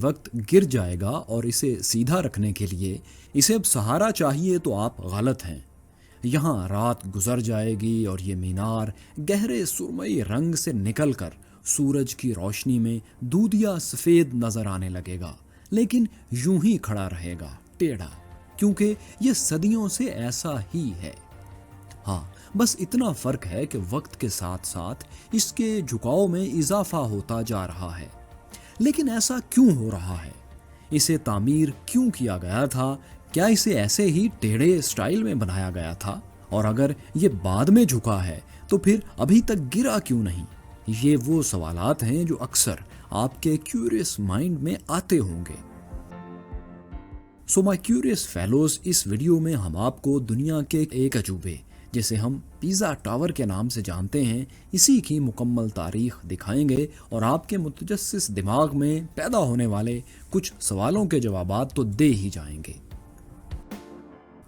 वक्त गिर जाएगा और इसे सीधा रखने के लिए इसे अब सहारा चाहिए तो आप गलत हैं। यहाँ रात गुजर जाएगी और ये मीनार गहरे सुरमई रंग से निकलकर सूरज की रोशनी में दूधिया सफेद नजर आने लगेगा, लेकिन यूं ही खड़ा रहेगा, टेढ़ा, क्योंकि ये सदियों से ऐसा ही है। हाँ, बस इतना फर्क है कि वक्त के साथ साथ इसके झुकाव में इजाफा होता जा रहा है। लेकिन ऐसा क्यों हो रहा है? इसे तामीर क्यों किया गया था? क्या इसे ऐसे ही टेढ़े स्टाइल में बनाया गया था? और अगर ये बाद में झुका है तो फिर अभी तक गिरा क्यों नहीं? ये वो सवालात हैं जो अक्सर आपके क्यूरियस माइंड में आते होंगे। सो माय क्यूरियस फेलोज, इस वीडियो में हम आपको दुनिया के एक अजूबे जिसे हम पिज़ा टावर के नाम से जानते हैं, इसी की मुकम्मल तारीख दिखाएंगे और आपके मुतजस्सिस दिमाग में पैदा होने वाले कुछ सवालों के जवाबात तो दे ही जाएंगे।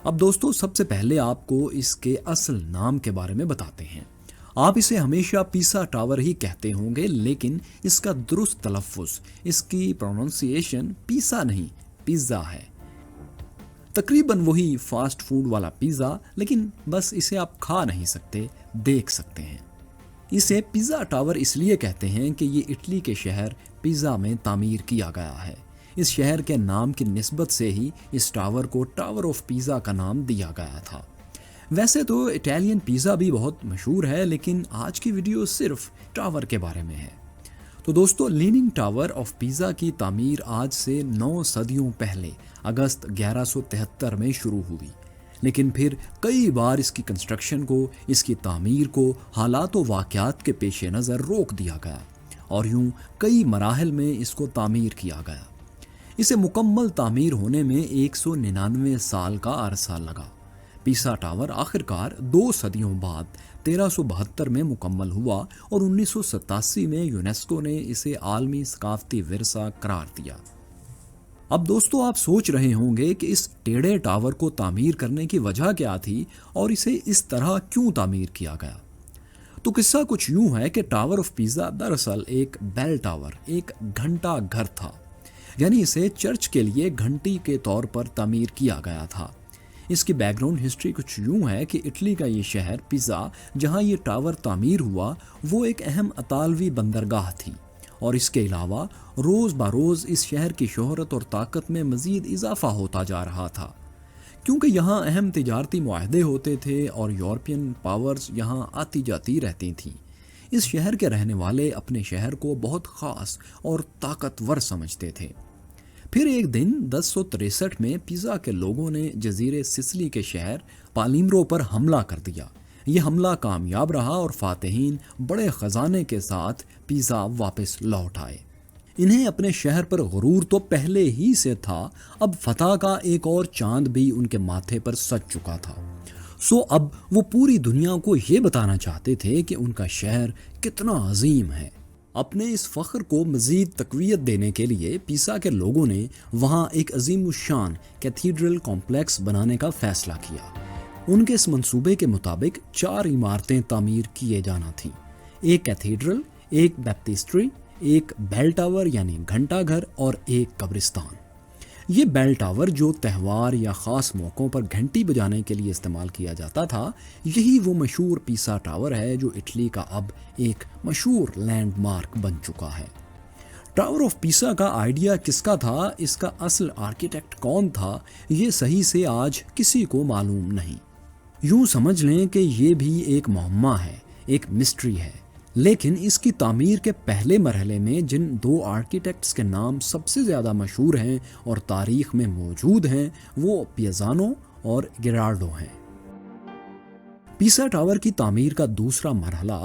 अब दोस्तों, सबसे पहले आपको इसके असल नाम के बारे में बताते हैं। आप इसे हमेशा पिज़ा टावर ही कहते होंगे, लेकिन इसका दुरुस्त तलफ़्फ़ुज़, इसकी प्रोनाउंसिएशन पिज़्ज़ा नहीं, पिज़्ज़ा है। तकरीबन वही फास्ट फूड वाला पिज़्ज़ा, लेकिन बस इसे आप खा नहीं सकते, देख सकते हैं। इसे पिज़्ज़ा टावर इसलिए कहते हैं कि ये इटली के शहर पिज़्ज़ा में तामीर किया गया है। इस शहर के नाम की निस्बत से ही इस टावर को टावर ऑफ पिज़्ज़ा का नाम दिया गया था। वैसे तो इटालियन पिज़्ज़ा भी बहुत मशहूर है, लेकिन आज की वीडियो सिर्फ टावर के बारे में है। तो दोस्तों, लीनिंग टावर ऑफ पिज़्ज़ा की तामीर आज से 9 सदियों पहले अगस्त 1173 में शुरू हुई, लेकिन फिर कई बार इसकी कंस्ट्रक्शन को, इसकी तामीर को हालात व वाक़यात के पेश नज़र रोक दिया गया और यूं कई मराहल में इसको तामीर किया गया। इसे मुकम्मल तामीर होने में 199 साल का अरसा लगा। पिज़्ज़ा टावर आखिरकार 2 सदियों बाद 1372 में मुकम्मल हुआ और 1987 में यूनेस्को ने इसे आलमी सकाफती विरसा करार दिया। अब दोस्तों, आप सोच रहे होंगे कि इस टेढ़े टावर को तामीर करने की वजह क्या थी और इसे इस तरह क्यों तामीर किया गया। तो किस्सा कुछ यूं है कि टावर ऑफ पिज़्ज़ा दरअसल एक बेल टावर, एक घंटा घर था, यानी इसे चर्च के लिए घंटी के तौर पर तामीर किया गया था। इसकी बैकग्राउंड हिस्ट्री कुछ यूं है कि इटली का ये शहर पिज़्ज़ा, जहां ये टावर तामीर हुआ, वो एक अहम अतालवी बंदरगाह थी और इसके अलावा रोज़ बरोज़ इस शहर की शोहरत और ताकत में मज़ीद इजाफा होता जा रहा था, क्योंकि यहाँ अहम तिजारती मुआहदे होते थे और यूरोपियन पावर्स यहाँ आती जाती रहती थीं। इस शहर के रहने वाले अपने शहर को बहुत ख़ास और ताकतवर समझते थे। फिर एक दिन 1063 में पिज़्ज़ा के लोगों ने जजीरे सिसिली के शहर पालिम्रो पर हमला कर दिया। ये हमला कामयाब रहा और फातिहीन बड़े ख़जाने के साथ पिज़्ज़ा वापस लौट आए। इन्हें अपने शहर पर गुरूर तो पहले ही से था, अब फतह का एक और चांद भी उनके माथे पर सज चुका था। सो अब वो पूरी दुनिया को ये बताना चाहते थे कि उनका शहर कितना अजीम है। अपने इस फ़ख्र को मज़ीद तक़वियत देने के लिए पिज़्ज़ा के लोगों ने वहाँ एक अज़ीमुश्शान कैथीड्रल कॉम्प्लेक्स बनाने का फ़ैसला किया। उनके इस मंसूबे के मुताबिक 4 इमारतें तामीर किए जाना थीं, एक कैथीड्रल, एक बैप्टिस्ट्री, एक बेल टावर यानी घंटा घर और एक कब्रिस्तान। ये बेल टावर जो त्यौहार या ख़ास मौक़ों पर घंटी बजाने के लिए इस्तेमाल किया जाता था, यही वो मशहूर पिज़्ज़ा टावर है जो इटली का अब एक मशहूर लैंडमार्क बन चुका है। टावर ऑफ पिज़्ज़ा का आइडिया किसका था, इसका असल आर्किटेक्ट कौन था, ये सही से आज किसी को मालूम नहीं। यूँ समझ लें कि ये भी एक मुअम्मा है, एक मिस्ट्री है। लेकिन इसकी तामीर के पहले मरहले में जिन 2 आर्किटेक्ट्स के नाम सबसे ज़्यादा मशहूर हैं और तारीख़ में मौजूद हैं, वो पिज़ानो और गिरार्डो हैं। पिज़्ज़ा टावर की तामीर का दूसरा मरहला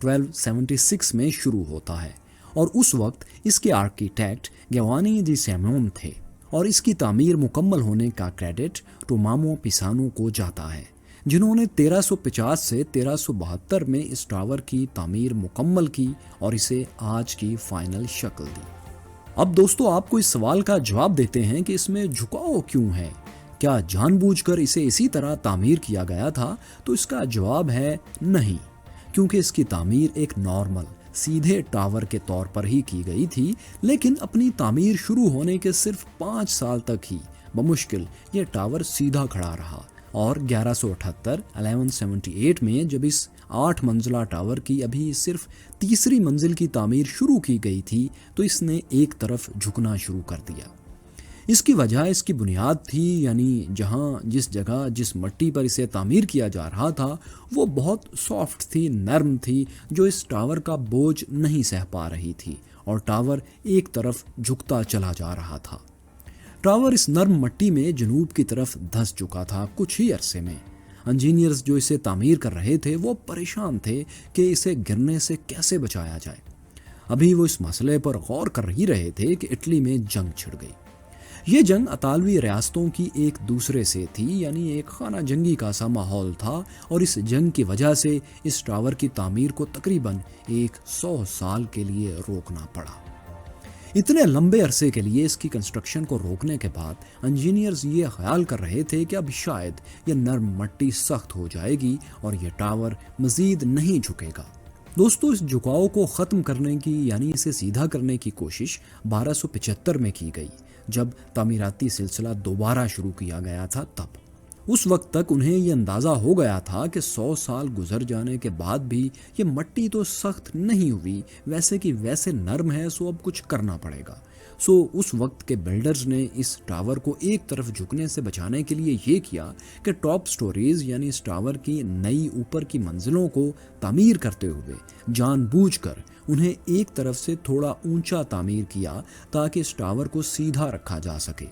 1276 में शुरू होता है और उस वक्त इसके आर्किटेक्ट गिovanni di Simone थे और इसकी तामीर मुकम्मल होने का क्रेडिट टोमामो पिसानो को जाता है, जिन्होंने 1350 से 1372 में इस टावर की तामीर मुकम्मल की और इसे आज की फाइनल शक्ल दी। अब दोस्तों, आपको इस सवाल का जवाब देते हैं कि इसमें झुकाव क्यों है, क्या जानबूझकर इसे इसी तरह तामीर किया गया था? तो इसका जवाब है नहीं, क्योंकि इसकी तामीर एक नॉर्मल सीधे टावर के तौर पर ही की गई थी, लेकिन अपनी तामीर शुरू होने के सिर्फ 5 साल तक ही बमुश्किल ये टावर सीधा खड़ा रहा। और 1178 में जब इस 8 मंजिला टावर की अभी सिर्फ तीसरी मंजिल की तामीर शुरू की गई थी तो इसने एक तरफ झुकना शुरू कर दिया। इसकी वजह इसकी बुनियाद थी, यानी जिस जगह जिस मिट्टी पर इसे तामीर किया जा रहा था वो बहुत सॉफ्ट थी, नरम थी, जो इस टावर का बोझ नहीं सह पा रही थी और टावर एक तरफ झुकता चला जा रहा था। टावर इस नरम मिट्टी में जनूब की तरफ धंस चुका था कुछ ही अरसे में। इंजीनियर्स जो इसे तामीर कर रहे थे वो परेशान थे कि इसे गिरने से कैसे बचाया जाए। अभी वो इस मसले पर गौर कर ही रहे थे कि इटली में जंग छिड़ गई। ये जंग अतालवी रियासतों की एक दूसरे से थी, यानी एक खाना जंगी का सा माहौल था, और इस जंग की वजह से इस टावर की तामीर को तकरीबन 100 साल के लिए रोकना पड़ा। इतने लंबे अरसे के लिए इसकी कंस्ट्रक्शन को रोकने के बाद इंजीनियर्स ये ख्याल कर रहे थे कि अब शायद ये नरम मिट्टी सख्त हो जाएगी और ये टावर मजीद नहीं झुकेगा। दोस्तों, इस झुकाव को ख़त्म करने की, यानी इसे सीधा करने की कोशिश 1275 में की गई, जब तामीराती सिलसिला दोबारा शुरू किया गया था। तब उस वक्त तक उन्हें ये अंदाज़ा हो गया था कि 100 साल गुजर जाने के बाद भी ये मिट्टी तो सख्त नहीं हुई, वैसे की वैसे नरम है, सो अब कुछ करना पड़ेगा। उस वक्त के बिल्डर्स ने इस टावर को एक तरफ झुकने से बचाने के लिए ये किया कि टॉप स्टोरीज, यानी इस टावर की नई ऊपर की मंजिलों को तामीर करते हुए जानबूझकर उन्हें एक तरफ से थोड़ा ऊंचा तामीर किया ताकि इस टावर को सीधा रखा जा सके।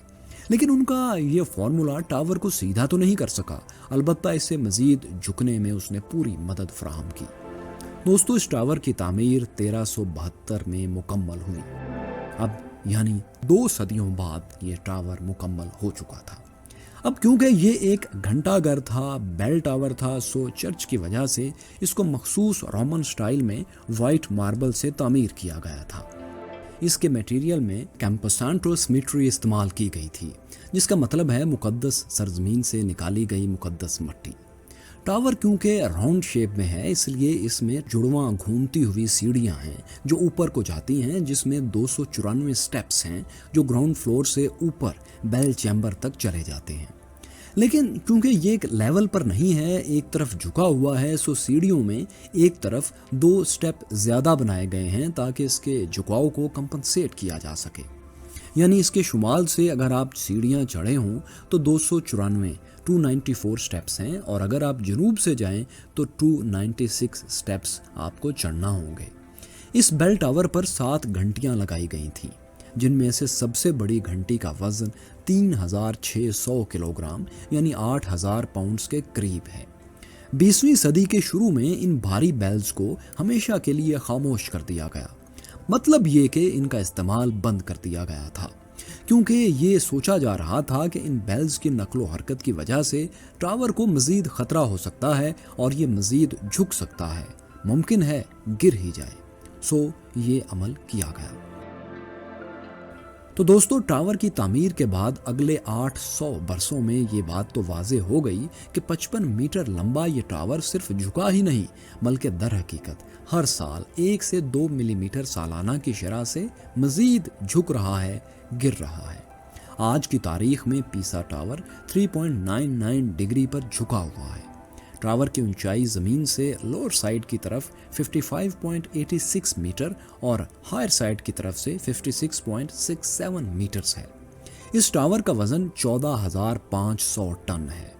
लेकिन उनका ये फॉर्मूला टावर को सीधा तो नहीं कर सका, अलबत्ता इसे मजीद झुकने में उसने पूरी मदद फराहम की। दोस्तों, इस टावर की तामीर 1372 में मुकम्मल हुई। अब यानी 2 सदियों बाद ये टावर मुकम्मल हो चुका था। अब क्योंकि ये एक घंटाघर था, बेल टावर था, सो चर्च की वजह से इसको मखसूस रोमन स्टाइल में वाइट मार्बल से तामीर किया गया था। इसके मटेरियल में कैम्पोसांटो सिमेट्री इस्तेमाल की गई थी, जिसका मतलब है मुकद्दस सरजमीन से निकाली गई मुकद्दस मिट्टी। टावर क्योंकि राउंड शेप में है, इसलिए इसमें जुड़वां घूमती हुई सीढ़ियां हैं जो ऊपर को जाती हैं, जिसमें 294 स्टेप्स हैं जो ग्राउंड फ्लोर से ऊपर बेल चैम्बर तक चले जाते हैं। लेकिन क्योंकि ये एक लेवल पर नहीं है, एक तरफ झुका हुआ है, सो सीढ़ियों में एक तरफ 2 स्टेप ज़्यादा बनाए गए हैं ताकि इसके झुकाव को कंपनसेट किया जा सके। यानी इसके शुमाल से अगर आप सीढ़ियाँ चढ़े हों तो 294 स्टेप्स हैं, और अगर आप जनूब से जाएं तो 296 स्टेप्स आपको चढ़ना होंगे। इस बेल टावर पर 7 घंटियाँ लगाई गई थीं, जिनमें से सबसे बड़ी घंटी का वजन 3600 किलोग्राम यानी 8000 पाउंड्स के करीब है। 20वीं सदी के शुरू में इन भारी बेल्स को हमेशा के लिए खामोश कर दिया गया। मतलब ये कि इनका इस्तेमाल बंद कर दिया गया था, क्योंकि ये सोचा जा रहा था कि इन बेल्स की नकलो हरकत की वजह से टावर को मजीद खतरा हो सकता है और ये मजीद झुक सकता है, मुमकिन है गिर ही जाए। ये अमल किया गया। तो दोस्तों, टावर की तामीर के बाद अगले 800 बरसों में ये बात तो वाज़े हो गई कि 55 मीटर लंबा ये टावर सिर्फ झुका ही नहीं, बल्कि दर हकीकत हर साल 1 से 2 मिलीमीटर सालाना की शरह से मजीद झुक रहा है, गिर रहा है। आज की तारीख में पीसा टावर 3.99 डिग्री पर झुका हुआ है। टावर की ऊंचाई ज़मीन से लोअर साइड की तरफ 55.86 मीटर और हायर साइड की तरफ से 56.67 मीटर्स है। इस टावर का वज़न 14,500 टन है।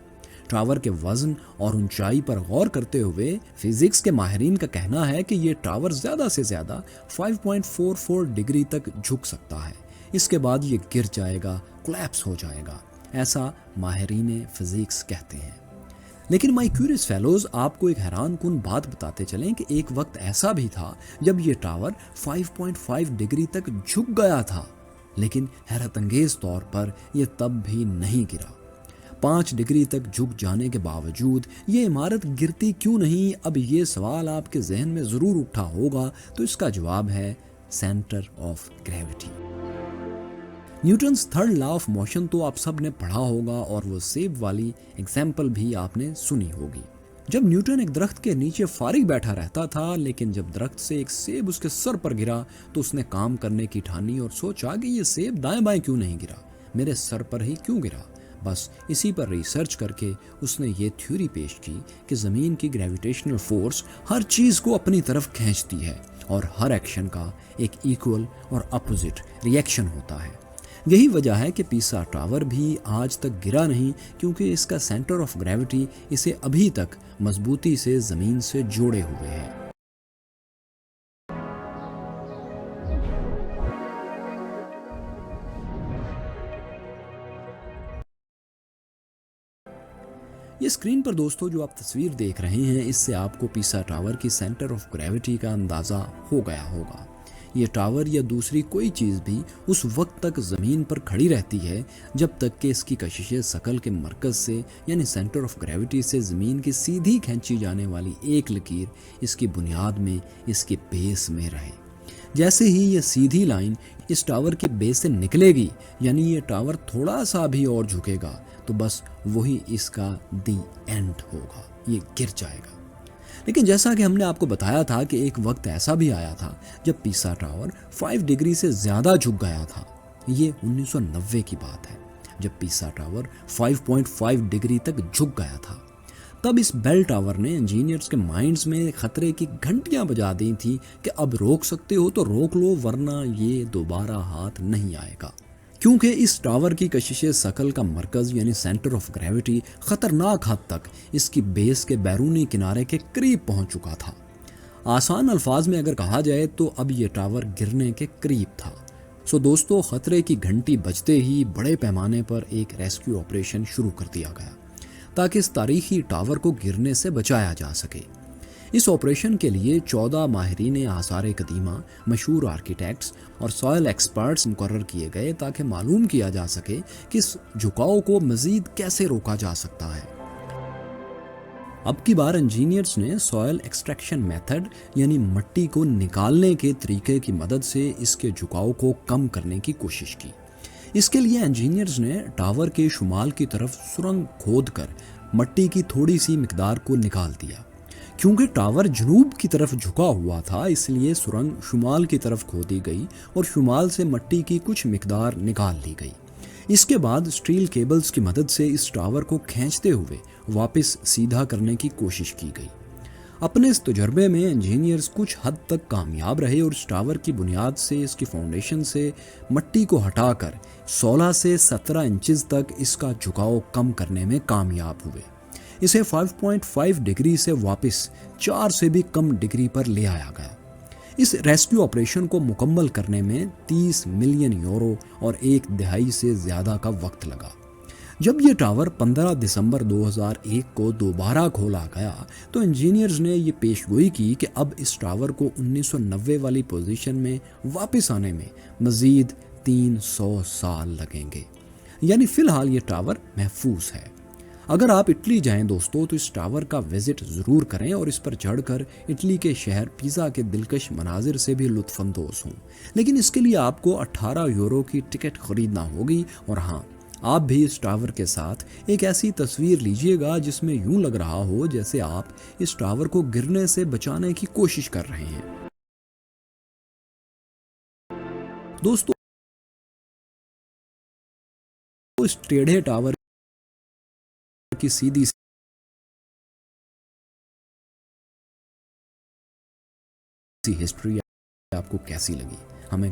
टावर के वज़न और ऊंचाई पर गौर करते हुए फिजिक्स के माहिरीन का कहना है कि ये टावर ज़्यादा से ज़्यादा 5.44 डिग्री तक झुक सकता है। इसके बाद ये गिर जाएगा, कोलैप्स हो जाएगा, ऐसा माहिरीन फिजिक्स कहते हैं। लेकिन माय क्यूरियस फेलोज, आपको एक हैरानकुन बात बताते चलें कि एक वक्त ऐसा भी था जब ये टावर 5.5 डिग्री तक झुक गया था, लेकिन हैरत अंगेज तौर पर यह तब भी नहीं गिरा। 5 डिग्री तक झुक जाने के बावजूद ये इमारत गिरती क्यों नहीं? अब ये सवाल आपके जहन में ज़रूर उठा होगा, तो इसका जवाब है centre of gravity. Newton's third law of motion तो आप सब ने पढ़ा होगा और वो सेब वाली एग्जाम्पल भी आपने सुनी होगी। جب نیوٹن ایک درخت کے نیچے فارغ بیٹھا رہتا تھا، لیکن جب درخت سے ایک سیب اس کے سر پر گرا تو اس نے کام کرنے کی ٹھانی اور سوچا کہ یہ سیب دائیں بائیں کیوں نہیں گرا، میرے سر پر ہی کیوں گرا۔ بس اسی پر ریسرچ کر کے اس نے یہ تھیوری پیش کی کہ زمین کی گریویٹیشنل فورس ہر چیز کو اپنی طرف کھینچتی ہے اور ہر ایکشن کا ایک ایکول اور اپوزٹ ری ایکشن ہوتا ہے۔ یہی وجہ ہے کہ پیسا ٹاور بھی آج تک گرا نہیں، کیونکہ اس کا سینٹر آف گریوٹی اسے ابھی تک مضبوطی سے زمین سے جوڑے ہوئے ہے۔ یہ اسکرین پر دوستو جو آپ تصویر دیکھ رہے ہیں، اس سے آپ کو پیسا ٹاور کی سینٹر آف گریوٹی کا اندازہ ہو گیا ہوگا۔ یہ ٹاور یا دوسری کوئی چیز بھی اس وقت تک زمین پر کھڑی رہتی ہے جب تک کہ اس کی کشش ثقل کے مرکز سے یعنی سینٹر آف گریوٹی سے زمین کی سیدھی کھینچی جانے والی ایک لکیر اس کی بنیاد میں، اس کے بیس میں رہے۔ جیسے ہی یہ سیدھی لائن اس ٹاور کے بیس سے نکلے گی، یعنی یہ ٹاور تھوڑا سا بھی اور جھکے گا تو بس وہی اس کا دی اینڈ ہوگا، یہ گر جائے گا۔ لیکن جیسا کہ ہم نے آپ کو بتایا تھا کہ ایک وقت ایسا بھی آیا تھا جب پیسا ٹاور 5 ڈگری سے زیادہ جھک گیا تھا۔ یہ 1990 کی بات ہے، جب پیسا ٹاور 5.5 ڈگری تک جھک گیا تھا۔ تب اس بیل ٹاور نے انجینئرز کے مائنڈز میں خطرے کی گھنٹیاں بجا دی تھی کہ اب روک سکتے ہو تو روک لو، ورنہ یہ دوبارہ ہاتھ نہیں آئے گا، کیونکہ اس ٹاور کی کشش ثقل کا مرکز یعنی سینٹر آف گریوٹی خطرناک حد تک اس کی بیس کے بیرونی کنارے کے قریب پہنچ چکا تھا۔ آسان الفاظ میں اگر کہا جائے تو اب یہ ٹاور گرنے کے قریب تھا۔ سو دوستو، خطرے کی گھنٹی بجتے ہی بڑے پیمانے پر ایک ریسکیو آپریشن شروع کر دیا گیا تاکہ اس تاریخی ٹاور کو گرنے سے بچایا جا سکے۔ اس آپریشن کے لیے 14 ماہرین آثار قدیمہ، مشہور آرکیٹیکٹس اور سوائل ایکسپرٹس مقرر کیے گئے تاکہ معلوم کیا جا سکے کہ اس جھکاؤ کو مزید کیسے روکا جا سکتا ہے۔ اب کی بار انجینئرز نے سوائل ایکسٹریکشن میتھڈ یعنی مٹی کو نکالنے کے طریقے کی مدد سے اس کے جھکاؤ کو کم کرنے کی کوشش کی۔ اس کے لیے انجینئرز نے ٹاور کے شمال کی طرف سرنگ کھود کر مٹی کی تھوڑی سی مقدار کو نکال دیا۔ کیونکہ ٹاور جنوب کی طرف جھکا ہوا تھا، اس لیے سرنگ شمال کی طرف کھودی گئی اور شمال سے مٹی کی کچھ مقدار نکال لی گئی۔ اس کے بعد اسٹیل کیبلز کی مدد سے اس ٹاور کو کھینچتے ہوئے واپس سیدھا کرنے کی کوشش کی گئی۔ اپنے اس تجربے میں انجینئرز کچھ حد تک کامیاب رہے اور اس ٹاور کی بنیاد سے، اس کی فاؤنڈیشن سے مٹی کو ہٹا کر 16 سے 17 انچز تک اس کا جھکاؤ کم کرنے میں کامیاب ہوئے۔ اسے 5.5 ڈگری سے واپس 4 سے بھی کم ڈگری پر لے آیا گیا۔ اس ریسکیو آپریشن کو مکمل کرنے میں 30 ملین یورو اور 1 دہائی سے زیادہ کا وقت لگا۔ جب یہ ٹاور 15 دسمبر 2001 کو دوبارہ کھولا گیا تو انجینئرز نے یہ پیشگوئی کی کہ اب اس ٹاور کو 1990 والی پوزیشن میں واپس آنے میں مزید 300 سال لگیں گے، یعنی فی الحال یہ ٹاور محفوظ ہے۔ اگر آپ اٹلی جائیں دوستو تو اس ٹاور کا وزٹ ضرور کریں اور اس پر چڑھ کر اٹلی کے شہر پیزا کے دلکش مناظر سے بھی لطف اندوز ہوں، لیکن اس کے لیے آپ کو 18 یورو کی ٹکٹ خریدنا ہوگی۔ اور ہاں، آپ بھی اس ٹاور کے ساتھ ایک ایسی تصویر لیجئے گا جس میں یوں لگ رہا ہو جیسے آپ اس ٹاور کو گرنے سے بچانے کی کوشش کر رہے ہیں۔ دوستو، اس ٹیڑھے ٹاور کی سیدھی سی ہسٹری آپ کو کیسی لگی؟ ہمیں